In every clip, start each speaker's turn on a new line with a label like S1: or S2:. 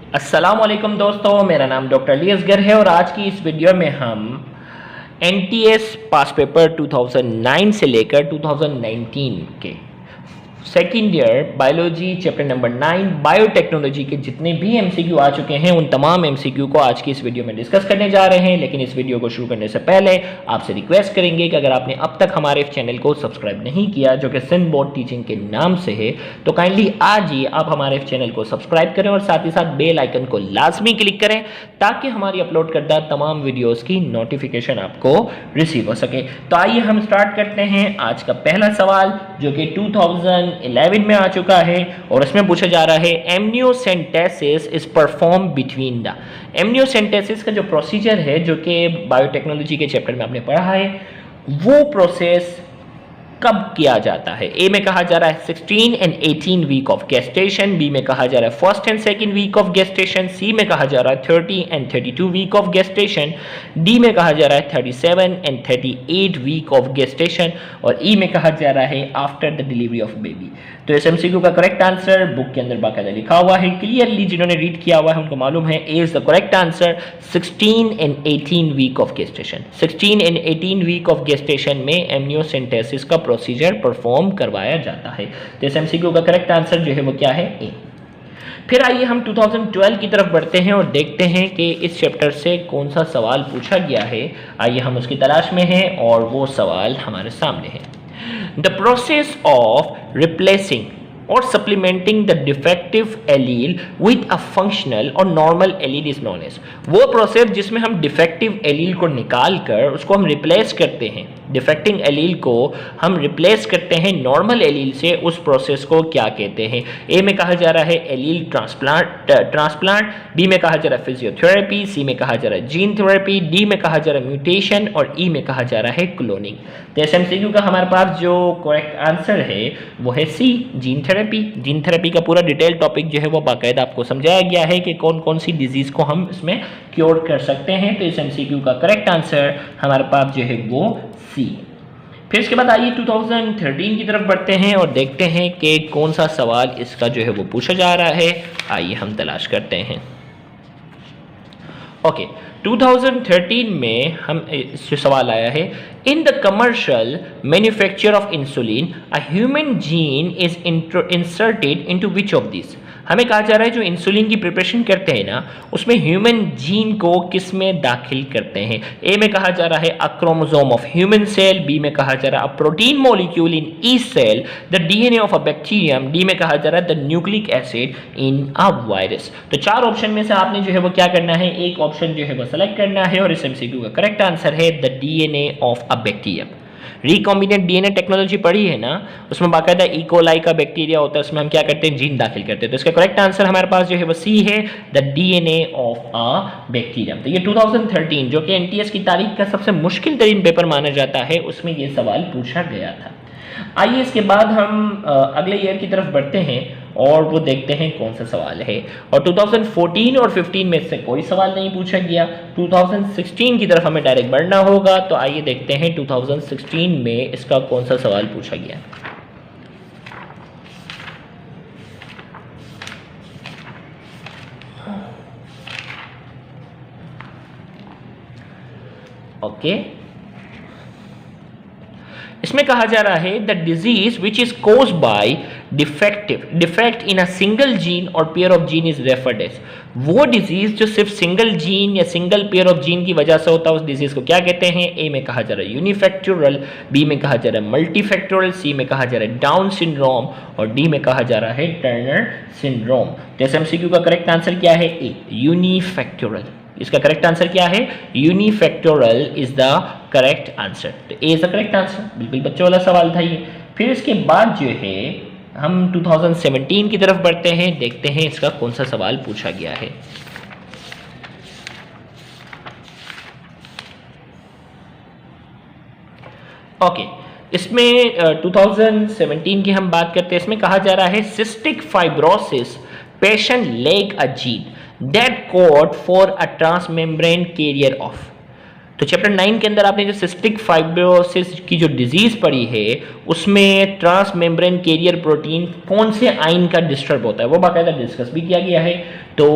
S1: अस्सलाम वालेकुम दोस्तों, मेरा नाम डॉक्टर अली असगर है और आज की इस वीडियो में हम एनटीएस पास पेपर 2009 से लेकर 2019 के second year biology chapter number 9 biotechnology के जितने भी एमसीक्यू आ चुके हैं उन तमाम एमसीक्यू को आज की इस वीडियो में डिस्कस करने जा रहे हैं। लेकिन इस वीडियो को शुरू करने से पहले आपसे रिक्वेस्ट करेंगे कि अगर आपने अब तक हमारे चैनल को सब्सक्राइब नहीं किया, जो कि सिंध बोर्ड टीचिंग के नाम से है, तो काइंडली आज ही आप हमारे चैनल को सब्सक्राइब करें और साथ ही साथ बेल आइकन को लाजमी क्लिक करें ताकि हमारी अपलोड करदा तमाम वीडियोस की नोटिफिकेशन आपको रिसीव हो सके। तो आइए हम स्टार्ट करते हैं आज का पहला सवाल, जो कि 2011 में आ चुका है और इसमें पूछा जा रहा है amniocentesis is perform between the. Amniocentesis का जो प्रोसीजर है, जो कि बायोटेक्नोलॉजी के चैप्टर में आपने पढ़ा है, वो प्रोसेस कब किया जाता है। ए में कहा जा रहा है 16 and 18 week of gestation, B में कहा जा रहा है first and second week of gestation, C में कहा जा रहा है 30 and 32 week of gestation, D में कहा जा रहा है 37 एंड 38 वीक ऑफ गेस्टेशन और ई में कहा जा रहा है after the delivery of baby. तो इस एमसीक्यू का करेक्ट आंसर बुक के अंदर बाकायदा लिखा हुआ है, क्लियरली जिन्होंने रीड किया हुआ है उनको मालूम है A is the correct answer 16 and 18 week of gestation. 16 and 18 week of gestation में एमनियोसेंटेसिस का प्रोसीजर परफॉर्म करवाया जाता है। तो इस एमसीक्यू का करेक्ट आंसर जो है वो क्या है, ए। फिर आइए हम 2012 की तरफ बढ़ते हैं और देखते हैं कि इस चैप्टर से कौन सा सवाल पूछा गया है। आइए हम उसकी तलाश में हैं और वो सवाल हमारे सामने है। The process of replacing or supplementing the defective allele with a functional or normal allele is known as। वो प्रोसेस जिसमें हम डिफेक्टिव एलील को निकाल कर उसको हम रिप्लेस करते हैं, डिफेक्टिंग एलील को हम रिप्लेस करते हैं नॉर्मल एलील से, उस प्रोसेस को क्या कहते हैं। ए में कहा जा रहा है एलील ट्रांसप्लांट, बी में कहा जा रहा है फिजियोथेरेपी, सी में कहा जा रहा है जीन थेरेपी, डी में कहा जा रहा है म्यूटेशन और ई में कहा जा रहा है क्लोनिंग। तो इस एमसीक्यू का हमारे पास जो करेक्ट आंसर है वो है सी, जीन थेरेपी। जीन थेरेपी का पूरा डिटेल टॉपिक जो है वो बाकायदा आपको समझाया गया है कि कौन कौन सी डिजीज को हम इसमें क्योर कर सकते हैं। तो इस एमसीक्यू का करेक्ट आंसर हमारे पास जो है वो सी। फिर इसके बाद आइए 2013 की तरफ बढ़ते हैं और देखते हैं कि कौन सा सवाल इसका जो है वो पूछा जा रहा है। आइए हम तलाश करते हैं। ओके, 2013 में हम जो सवाल आया है, in the commercial manufacture of insulin a human gene is inserted into which of this. हमें कहा जा रहा है जो इंसुलिन की प्रिपरेशन करते हैं ना, उसमें ह्यूमन जीन को किस में दाखिल करते हैं। ए में कहा जा रहा है a chromosome of human cell, B में कहा जा रहा है a protein molecule in E cell, the DNA of a bacterium, D में कहा जा रहा है the nucleic acid in a virus. तो चार ऑप्शन में से आपने जो है वो क्या करना है, एक ऑप्शन जो है वो सेलेक्ट करना है और इस एमसीक्यू का करेक्ट आंसर है the DNA of a bacterium. Recombinant DNA technology पढ़ी है ना, उसमें बाकायदा इकोलाई का बैक्टीरिया होता है, उसमें हम क्या करते हैं, जीन दाखिल करते हैं। तो इसका करेक्ट आंसर हमारे पास जो है वो सी है, the DNA of a bacterium. तो ये 2013 जो कि एनटीएस की तारीख का सबसे मुश्किल तरीन पेपर माना जाता है, उसमें ये सवाल पूछा गया था। आइए इसके बाद हम अगले ईयर की तरफ बढ़ते हैं और वो देखते हैं कौन सा सवाल है। और 2014 और 15 में से कोई सवाल नहीं पूछा गया, 2016 की तरफ हमें डायरेक्ट बढ़ना होगा। तो आइए देखते हैं 2016 में इसका कौन सा सवाल पूछा गया। ओके, इसमें कहा जा रहा है the disease which is caused by defect in a single gene or pair of gene is referred as. वो डिजीज जो सिर्फ सिंगल जीन या सिंगल पेयर ऑफ जीन की वजह से होता है, उस डिजीज को क्या कहते हैं। ए में कहा जा रहा है यूनिफैक्टोरल, बी में कहा जा रहा है मल्टीफैक्टोरल, सी में कहा जा रहा है डाउन सिंड्रोम और डी में कहा जा रहा है टर्नर सिंड्रोम। तो इस एमसीक्यू का करेक्ट आंसर क्या है, ए, यूनिफैक्टोरल। इसका करेक्ट आंसर क्या है, यूनिफैक्टोरल इज द करेक्ट आंसर। तो ए इज द करेक्ट आंसर, बिल्कुल बच्चों वाला सवाल था ये। फिर इसके बाद जो है हम 2017 की तरफ बढ़ते हैं, देखते हैं इसका कौन सा सवाल पूछा गया है। ओके, इसमें 2017 की हम बात करते हैं। इसमें कहा जा रहा है cystic fibrosis patient leg a gene that code for a transmembrane carrier of। तो चैप्टर 9 के अंदर आपने जो सिस्टिक फाइब्रोसिस की जो डिजीज पढ़ी है उसमें ट्रांस मेम्ब्रेन कैरियर प्रोटीन कौन से आयन का डिस्टर्ब होता है वो बाकायदा डिस्कस भी किया गया है। तो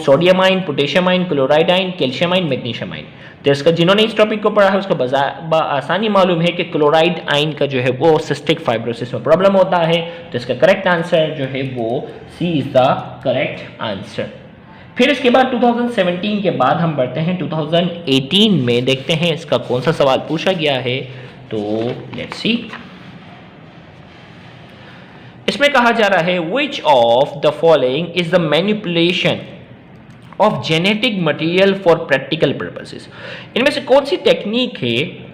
S1: sodium ion, potassium ion, chloride ion, calcium ion, magnesium ion. तो इसका जिन्होंने इस टॉपिक को पढ़ा है उसको आसानी मालूम है कि क्लोराइड आयन का जो है वो सिस्टिक फाइब्रोसिस में प्रॉब्लम होता है। तो इसका करेक्ट आंसर जो है वो सी इज द करेक्ट आंसर। फिर इसके बाद 2017 के बाद हम बढ़ते हैं 2018 में, देखते हैं इसका कौन सा सवाल पूछा गया है। तो लेट्स सी, इसमें कहा जा रहा है which of the following is the manipulation of genetic material for practical purposes. इनमें से कौन सी टेक्निक है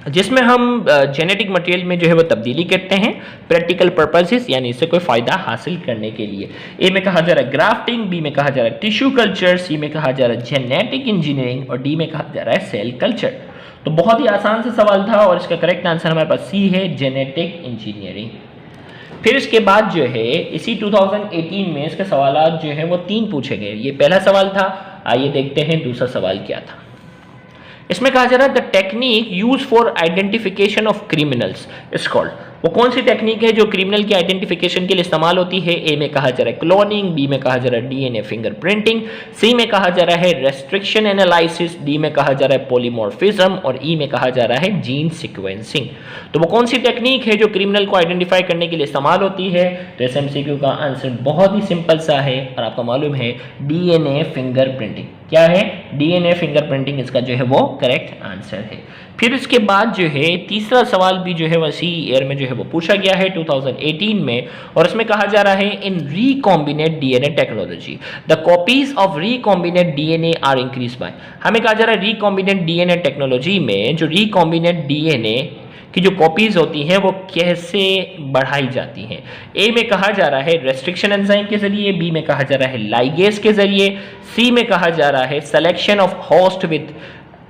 S1: जिसमें हम जेनेटिक मटेरियल में जो है वो तब्दीली करते हैं प्रैक्टिकल पर्पसेस, यानी इससे कोई फायदा हासिल करने के लिए। ए में कहा जा रहा है ग्राफ्टिंग, बी में कहा जा रहा है टिश्यू कल्चर, सी में कहा जा रहा है जेनेटिक इंजीनियरिंग और डी में कहा जा रहा है सेल कल्चर। तो बहुत ही आसान सा सवाल था और इसका करेक्ट आंसर हमारे पास सी है, जेनेटिक इंजीनियरिंग। फिर इसके बाद जो है इसी 2018 में इसके सवाल जो है वो 3 पूछे गए। ये पहला सवाल था, आइए देखते हैं दूसरा सवाल क्या था। इसमें कहा जा रहा है the technique use for identification of criminals is called. वो कौन सी टेक्निक है जो क्रिमिनल की आइडेंटिफिकेशन के लिए इस्तेमाल होती है। ए में कहा जा रहा है क्लोनिंग, बी में कहा जा रहा है डीएनए फिंगरप्रिंटिंग, सी में कहा जा रहा है रेस्ट्रिक्शन एनालिसिस, डी में कहा जा रहा है पॉलीमॉर्फिज्म और ई में कहा जा रहा है जीन सीक्वेंसिंग। तो वो कौन सी टेक्निक है जो क्रिमिनल को आइडेंटिफाई करने के लिए इस्तेमाल होती है। तो इस एमसीक्यू का आंसर बहुत ही सिंपल सा है और आपको मालूम है डीएनए फिंगरप्रिंटिंग। क्या है, डीएनए फिंगरप्रिंटिंग इसका जो है वो करेक्ट आंसर है। फिर इसके बाद जो है तीसरा सवाल भी जो है वैसी ईयर में जो है वो पूछा गया है 2018 में और इसमें कहा जा रहा है in recombinant DNA technology the copies of recombinant DNA are increase by. हमें कहा जा रहा है रिकॉम्बिनेट डीएनए टेक्नोलॉजी में जो रिकॉम्बिनेट डीएनए की जो कॉपीज होती हैं वो कैसे बढ़ाई जाती हैं। ए में कहा जा रहा है रेस्ट्रिक्शन एंजाइम के जरिए, बी में कहा जा रहा है लाइगेज के जरिए, सी में कहा जा रहा है selection of host with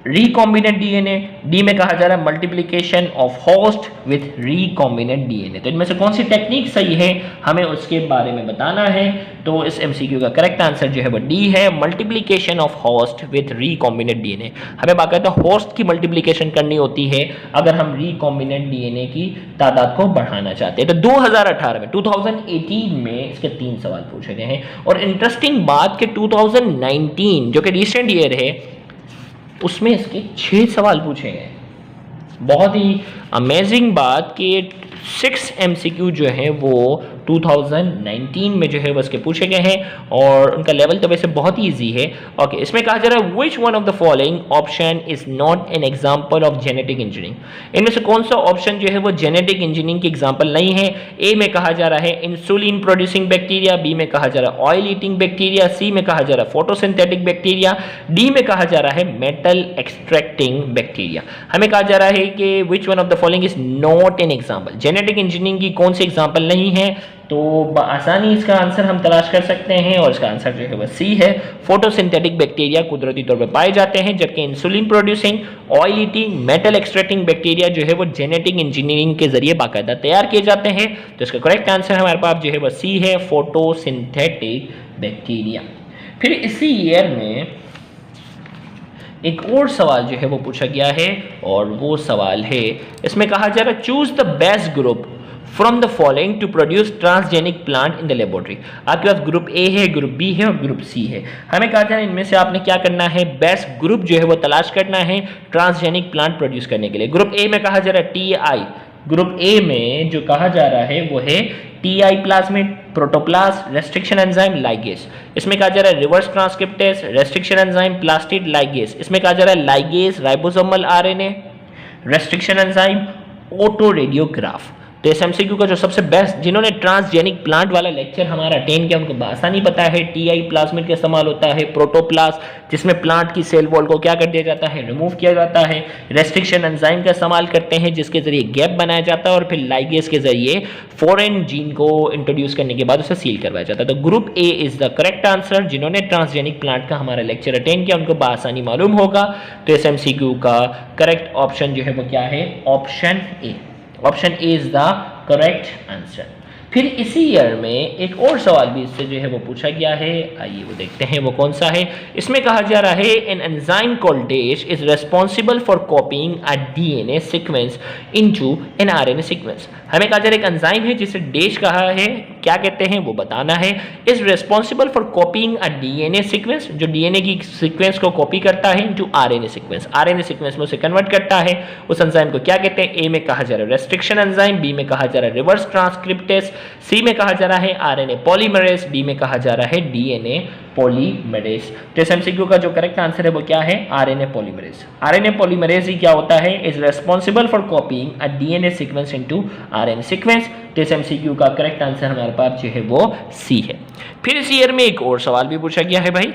S1: recombinant DNA, D में कहा जा रहा है multiplication of host with recombinant DNA. तो इनमें से कौन सी टेक्निक सही है हमें उसके बारे में बताना है। तो इस एमसीक्यू का करेक्ट आंसर जो है वो डी है, multiplication of host with recombinant DNA. हमें बाकायदा होस्ट की मल्टीप्लिकेशन करनी होती है अगर हम रिकॉम्बिनेट डीएनए की तादाद को बढ़ाना चाहते हैं। तो 2018 में 2018 में इसके 3 सवाल पूछे गए हैं और इंटरेस्टिंग बात कि 2019 जो कि रिसेंट ईयर है उसमें इसके 6 सवाल पूछे गए। बहुत ही अमेजिंग बात कि 6 एमसीक्यू जो है वो 2019 में जो है वो इसके पूछे गए हैं और उनका लेवल तो वैसे बहुत ही ईजी है। ओके, इसमें कहा जा रहा है which one of the following option is not an example of genetic engineering. इनमें से कौन सा ऑप्शन जो है वो जेनेटिक इंजीनियरिंग की एग्जांपल नहीं है। ए में कहा जा रहा है इंसुलिन प्रोड्यूसिंग बैक्टीरिया, बी में कहा जा रहा है ऑयल ईटिंग बैक्टीरिया, सी में कहा जा रहा है फोटोसिंथेटिक बैक्टीरिया, डी में कहा जा रहा है मेटल एक्सट्रैक्टिंग बैक्टीरिया। हमें कहा जा रहा है कि which one of the following is not an example, genetic engineering की कौन सी एग्जांपल नहीं है। तो आसानी इसका आंसर हम तलाश कर सकते हैं और इसका आंसर जो है वह सी है, फोटोसिंथेटिक बैक्टीरिया कुदरती तौर पर पाए जाते हैं, जबकि insulin producing, oil eating, metal extracting bacteria जो है वो जेनेटिक इंजीनियरिंग के जरिए बाकायदा तैयार किए जाते हैं। तो इसका करेक्ट आंसर हमारे पास जो है वह सी है, फोटोसिंथेटिक बैक्टीरिया। फिर इसी ईयर में एक और सवाल जो है वो पूछा गया है और वो सवाल है, इसमें कहा जा रहा है choose the best group from the following to produce transgenic plant in the laboratory. आपके पास ग्रुप ए है, ग्रुप बी है और ग्रुप सी है। हमें कहा जा रहा है इनमें से आपने क्या करना है, बेस्ट ग्रुप जो है वो तलाश करना है ट्रांसजेनिक प्लांट प्रोड्यूस करने के लिए। ग्रुप ए में कहा जा रहा है टीआई, ग्रुप ए में जो कहा जा रहा है वो है TI plasmid, protoplast, restriction enzyme, ligase. इसमें कहा जा रहा है reverse transcriptase, restriction enzyme, plastid, ligase. इसमें कहा जा रहा है ligase, ribosomal RNA, restriction enzyme, auto radiograph. तो इस एमसीक्यू का जो सबसे बेस्ट, जिन्होंने ट्रांसजेनिक प्लांट वाला लेक्चर हमारा अटेंड किया उनको आसानी पता है टीआई प्लाज्मिड का इस्तेमाल होता है, प्रोटोप्लास्ट जिसमें प्लांट की सेल वॉल को क्या कर दिया जाता है, रिमूव किया जाता है, रेस्ट्रिक्शन एंजाइम का इस्तेमाल करते हैं जिसके जरिए गैप बनाया जाता है और फिर लाइगेज के जरिए फॉरेन जीन को इंट्रोड्यूस करने के बाद उसे सील करवाया जाता है। तो group A is the correct answer. जिन्होंने ट्रांसजेनिक प्लांट का हमारा लेक्चर अटेंड किया उनको आसानी मालूम होगा। तो इस एमसीक्यू का करेक्ट ऑप्शन जो है वो क्या है, option A. Option A is the correct answer. फिर इसी ईयर में एक और सवाल भी इससे जो है वो पूछा गया है, आइए वो देखते हैं वो कौन सा है। इसमें कहा जा रहा है an enzyme called dash is responsible for copying a DNA sequence into an RNA sequence. हमें कहा जा रहा है एक एंजाइम है जिसे डैश कहा है, क्या कहते हैं वो बताना है। Is responsible for copying a DNA sequence, जो डीएनए की सीक्वेंस को कॉपी करता है into RNA sequence, RNA sequence में उसे कन्वर्ट करता है। उस एंजाइम को क्या कहते हैं? ए में कहा जा रहा है रेस्ट्रिक्शन एंजाइम, बी में कहा जा रहा है रिवर्स ट्रांसक्रिप्टेस, सी में कहा जा रहा है आरएनए पॉलीमरेज, डी में कहा जा रहा है डीएनए पॉलीमरेज। तो इस एमसीक्यू का जो करेक्ट आंसर है वो क्या है? RNA polymerase. आरएनए पॉलीमरेज ही क्या होता है? Is responsible for copying a DNA sequence into RNA sequence. तो इस एमसीक्यू का करेक्ट आंसर हमारे पास जो है वो सी है। फिर इस ईयर में एक और सवाल भी पूछा गया है भाई,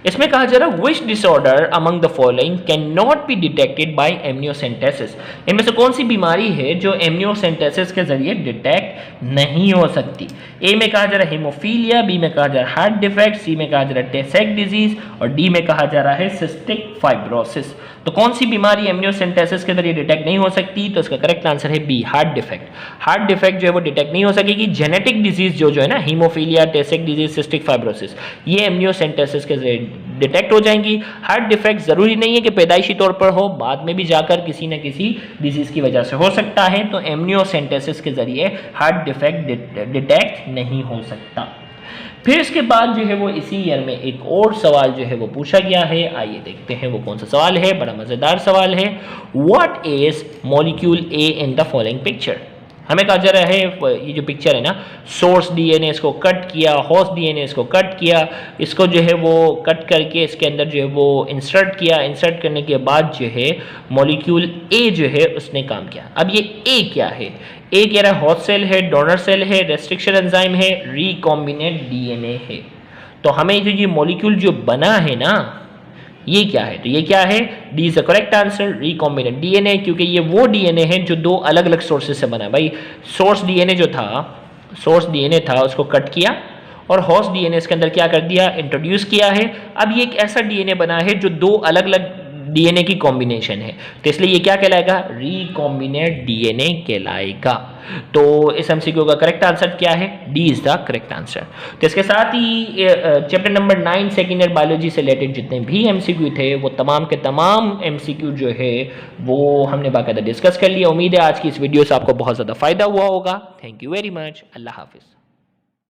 S1: इसमें कहा जा रहा है which disorder among the following can not be detected by amniocentesis. इनमें से कौन सी बीमारी है जो एमनियोसेंटेसिस के जरिए डिटेक्ट नहीं हो सकती? ए में कहा जा रहा है हीमोफीलिया, बी में कहा जा रहा है हार्ट डिफेक्ट, सी में कहा जा रहा है टे सेक डिजीज और डी में कहा जा रहा है सिस्टिक फाइब्रोसिस। तो कौन सी बीमारी एमनियोसेंटेसिस के जरिए डिटेक्ट नहीं हो सकती? तो इसका करेक्ट आंसर है B, heart defect. Heart defect जो है वो डिटेक्ट नहीं हो सकेगी। जेनेटिक डिजीज जो है ना, हीमोफीलिया, टे सेक डिजीज, सिस्टिक फाइब्रोसिस, ये एमनियोसेंटेसिस के जरिए डिटेक्ट हो जाएंगी। हार्ट डिफेक्ट जरूरी नहीं है कि पैदाइशी तौर पर हो, बाद में भी जाकर किसी न किसी डिजीज की वजह से हो सकता है। तो एमनियोसेंटेसिस के जरिए हार्ट डिफेक्ट डिटेक्ट नहीं हो सकता। फिर इसके बाद जो है वो इसी ईयर में एक और सवाल जो है वो पूछा गया है, आइए देखते हैं वो कौन सा सवाल है। बड़ा मजेदार सवाल है, what is molecule A in the following picture. हमें कहा जा रहा है ये जो पिक्चर है ना, सोर्स डीएनए इसको कट किया, होस्ट डीएनए इसको कट किया, इसको जो है वो कट करके इसके अंदर जो है वो इंसर्ट किया, इंसर्ट करने के बाद जो है मॉलिक्यूल ए जो है उसने काम किया। अब ये ए क्या है? ए कह रहा है होस्ट सेल है, डोनर सेल है, रेस्ट्रिक्शन एंजाइम है, रिकॉम्बिनेंट डीएनए है। तो हमें जो ये मॉलिक्यूल जो बना है ना, ये क्या है? तो ये क्या है? D is the correct answer, recombinant DNA, क्योंकि ये वो डीएनए है जो दो अलग अलग सोर्सेज से बना है। भाई सोर्स डीएनए जो था, सोर्स डीएनए था उसको कट किया और होस्ट डीएनए इसके अंदर क्या कर दिया? इंट्रोड्यूस किया है। अब ये एक ऐसा डीएनए बना है जो दो अलग अलग डीएनए की कॉम्बिनेशन है, तो इसलिए ये क्या कहलाएगा? रिकॉम्बिनेंट डीएनए कहलाएगा। तो इस एमसीक्यू का करेक्ट आंसर क्या है? D is the correct answer. तो इसके साथ ही chapter number 9 second year biology से रिलेटेड जितने भी एमसीक्यू थे वो तमाम के तमाम एमसीक्यू जो है वो हमने बाकायदा डिस्कस कर लिया। उम्मीद है आज की इस वीडियो से आपको बहुत ज़्यादा फायदा हुआ होगा। Thank you very much. अल्लाह हाफिज़।